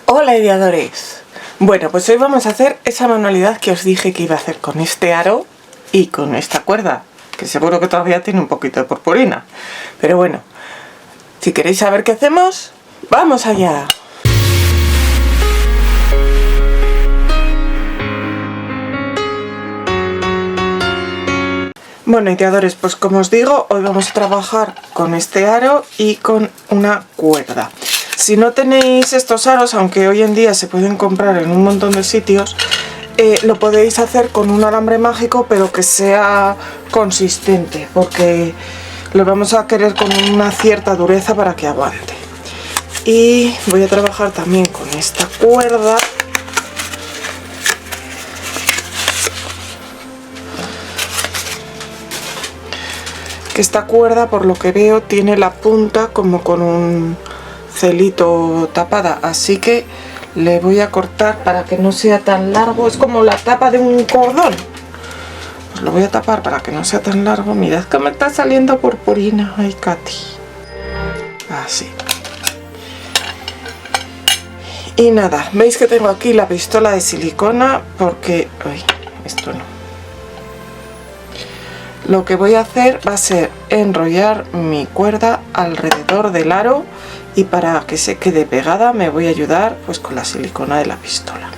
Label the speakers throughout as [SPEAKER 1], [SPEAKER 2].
[SPEAKER 1] Hola ideadores. Bueno, pues hoy vamos a hacer esa manualidad que os dije que iba a hacer con este aro y con esta cuerda, que seguro que todavía tiene un poquito de purpurina. Pero bueno, si queréis saber qué hacemos, ¡vamos allá! Bueno, ideadores, pues como os digo, hoy vamos a trabajar con este aro y con una cuerda. Si no tenéis estos aros, aunque hoy en día se pueden comprar en un montón de sitios, lo podéis hacer con un alambre mágico, pero que sea consistente, porque lo vamos a querer con una cierta dureza para que aguante. Y voy a trabajar también con esta cuerda. Que esta cuerda, por lo que veo, tiene la punta como con un celito tapada, así que le voy a cortar para que no sea tan largo. Es como la tapa de un cordón, pues lo voy a tapar para que no sea tan largo. Mirad que me está saliendo purpurina. Ay, Katy, así. Y nada, veis que tengo aquí la pistola de silicona porque... Ay, esto no. Lo que voy a hacer va a ser enrollar mi cuerda alrededor del aro, y para que se quede pegada me voy a ayudar pues con la silicona de la pistola.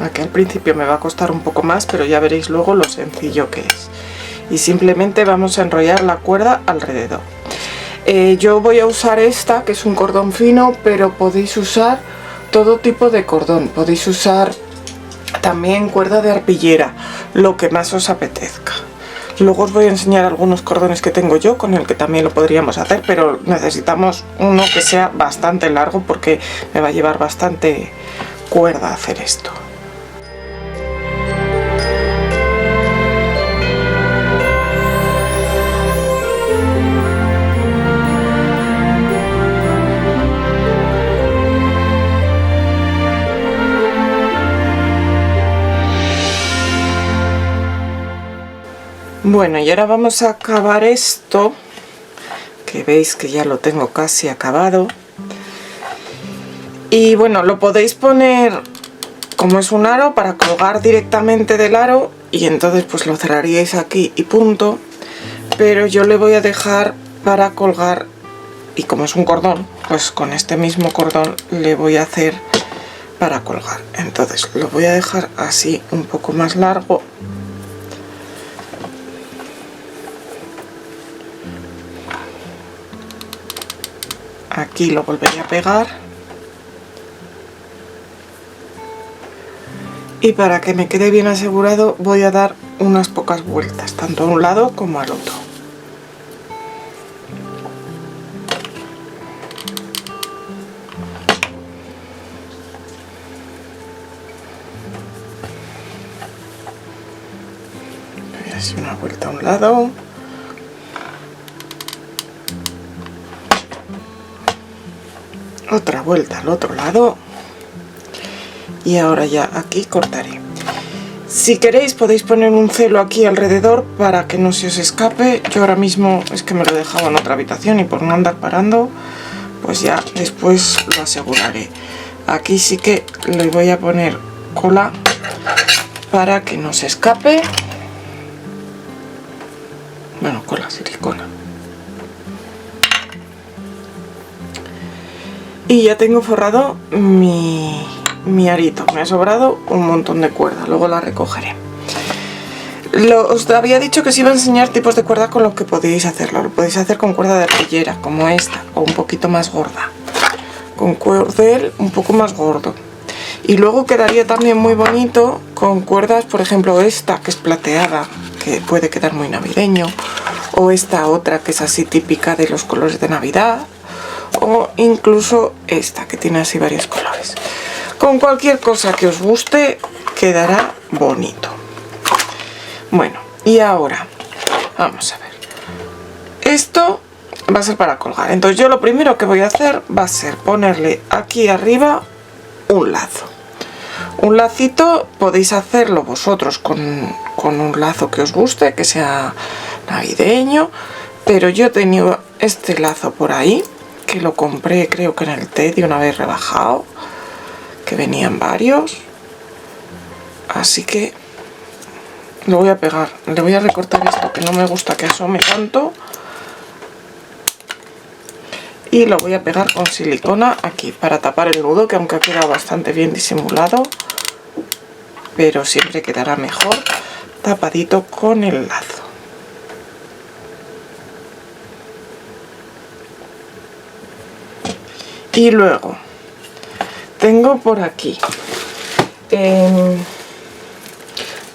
[SPEAKER 1] Aquí al principio me va a costar un poco más, pero ya veréis luego lo sencillo que es. Y simplemente vamos a enrollar la cuerda alrededor. Yo voy a usar esta, que es un cordón fino, pero podéis usar todo tipo de cordón. Podéis usar también cuerda de arpillera, lo que más os apetezca. Luego os voy a enseñar algunos cordones que tengo yo, con el que también lo podríamos hacer, pero necesitamos uno que sea bastante largo porque me va a llevar bastante cuerda hacer esto. Bueno, y ahora vamos a acabar esto, que veis que ya lo tengo casi acabado. Y bueno, lo podéis poner como es un aro para colgar directamente del aro, y entonces pues lo cerraríais aquí y punto. Pero yo le voy a dejar para colgar, y como es un cordón, pues con este mismo cordón le voy a hacer para colgar. Entonces lo voy a dejar así un poco más largo. Aquí lo volveré a pegar, y para que me quede bien asegurado voy a dar unas pocas vueltas, tanto a un lado como al otro. Doy así una vuelta a un lado. Otra vuelta al otro lado, y ahora ya aquí cortaré. Si queréis podéis poner un celo aquí alrededor para que no se os escape. Yo ahora mismo es que me lo he dejado en otra habitación, y por no andar parando pues ya después lo aseguraré. Aquí sí que le voy a poner cola para que no se escape. Bueno, cola silicona. Y ya tengo forrado mi arito. Me ha sobrado un montón de cuerda, luego la recogeré. Os había dicho que os iba a enseñar tipos de cuerda con los que podéis hacerlo. Lo podéis hacer con cuerda de arpillera, como esta, o un poquito más gorda. Con cordel un poco más gordo. Y luego quedaría también muy bonito con cuerdas, por ejemplo esta, que es plateada, que puede quedar muy navideño. O esta otra, que es así típica de los colores de Navidad. O incluso esta, que tiene así varios colores. Con cualquier cosa que os guste quedará bonito. Bueno, y ahora vamos a ver. Esto va a ser para colgar. Entonces yo lo primero que voy a hacer va a ser ponerle aquí arriba un lazo. Un lacito podéis hacerlo vosotros con un lazo que os guste, que sea navideño, pero yo he tenido este lazo por ahí, que lo compré creo que en el Teddy una vez rebajado, que venían varios, así que lo voy a pegar. Le voy a recortar esto que no me gusta que asome tanto y lo voy a pegar con silicona aquí para tapar el nudo, que aunque ha quedado bastante bien disimulado, pero siempre quedará mejor tapadito con el lazo. Y luego tengo por aquí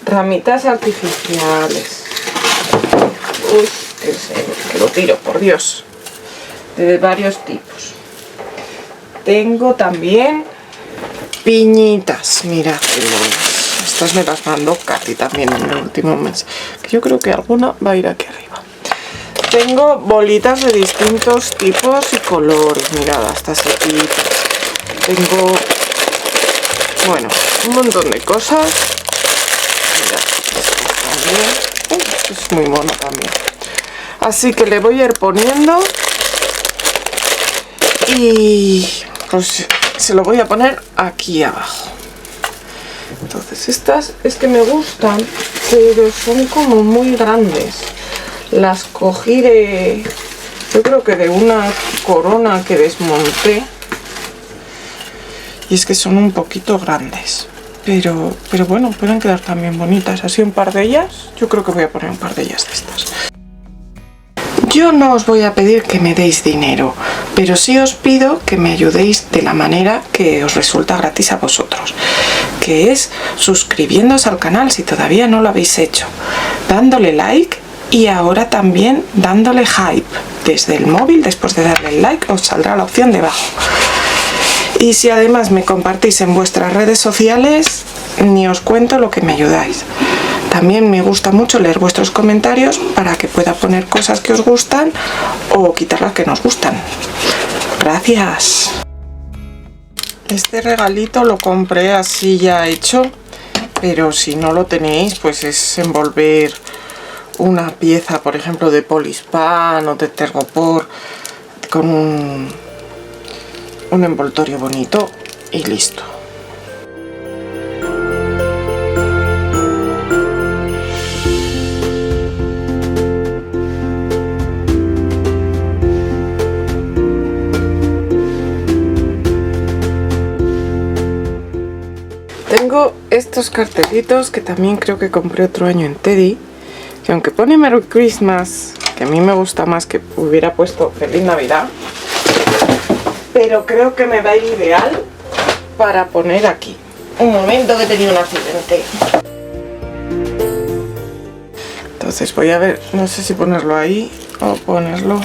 [SPEAKER 1] ramitas artificiales. Uy, que lo tiro, por Dios. De varios tipos. Tengo también piñitas. Mirad qué monas. Estas me las mandó Katy también en el último mes, que yo creo que alguna va a ir aquí arriba. Tengo bolitas de distintos tipos y colores. Mirad, hasta sequitas. Tengo, bueno, un montón de cosas. Mirad, esto también. Esto es muy mono también. Así que le voy a ir poniendo y pues se lo voy a poner aquí abajo. Entonces estas es que me gustan, pero son como muy grandes. Las cogí de, yo creo que de una corona que desmonté, y es que son un poquito grandes, pero bueno, pueden quedar también bonitas. Así un par de ellas, yo creo que voy a poner un par de ellas de estas. Yo no os voy a pedir que me deis dinero, pero sí os pido que me ayudéis de la manera que os resulta gratis a vosotros, que es suscribiéndoos al canal si todavía no lo habéis hecho, dándole like y ahora también dándole hype desde el móvil. Después de darle el like os saldrá la opción debajo. Y si además me compartís en vuestras redes sociales, ni os cuento lo que me ayudáis. También me gusta mucho leer vuestros comentarios para que pueda poner cosas que os gustan o quitar las que nos gustan. Gracias. Este regalito lo compré así ya hecho, pero si no lo tenéis, pues es envolver una pieza, por ejemplo, de Polispan o de Tergopor con un envoltorio bonito y listo. Tengo estos cartelitos que también creo que compré otro año en Teddy, que aunque pone Merry Christmas, que a mí me gusta más que hubiera puesto Feliz Navidad, pero creo que me va a ir ideal para poner aquí. Un momento, que he tenido un accidente. Entonces voy a ver, no sé si ponerlo ahí o ponerlo...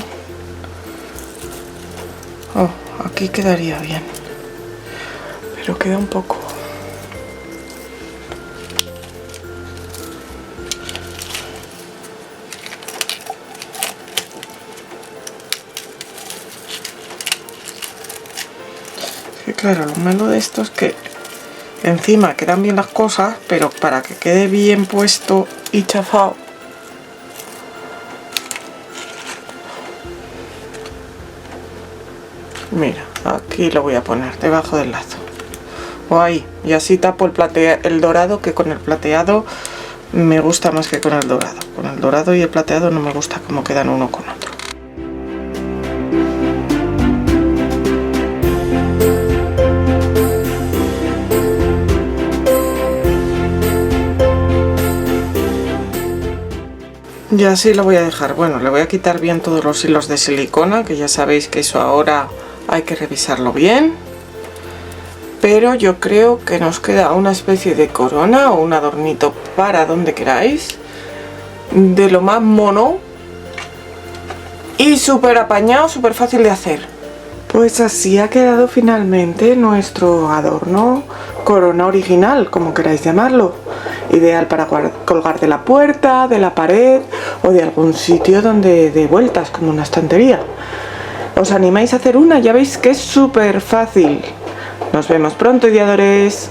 [SPEAKER 1] Oh, aquí quedaría bien, pero queda un poco... Claro, lo malo de esto es que encima quedan bien las cosas, pero para que quede bien puesto y chafado, mira, aquí lo voy a poner debajo del lazo o ahí, y así tapo el dorado, que con el plateado me gusta más que con el dorado. Con el dorado y el plateado no me gusta cómo quedan uno con otro. Y así lo voy a dejar. Bueno, le voy a quitar bien todos los hilos de silicona, que ya sabéis que eso ahora hay que revisarlo bien. Pero yo creo que nos queda una especie de corona o un adornito para donde queráis, de lo más mono y súper apañado, súper fácil de hacer. Pues así ha quedado finalmente nuestro adorno, corona original, como queráis llamarlo. ideal para colgar de la puerta, de la pared o de algún sitio donde dé vueltas, como una estantería. ¿Os animáis a hacer una? Ya veis que es súper fácil. Nos vemos pronto, ideadores.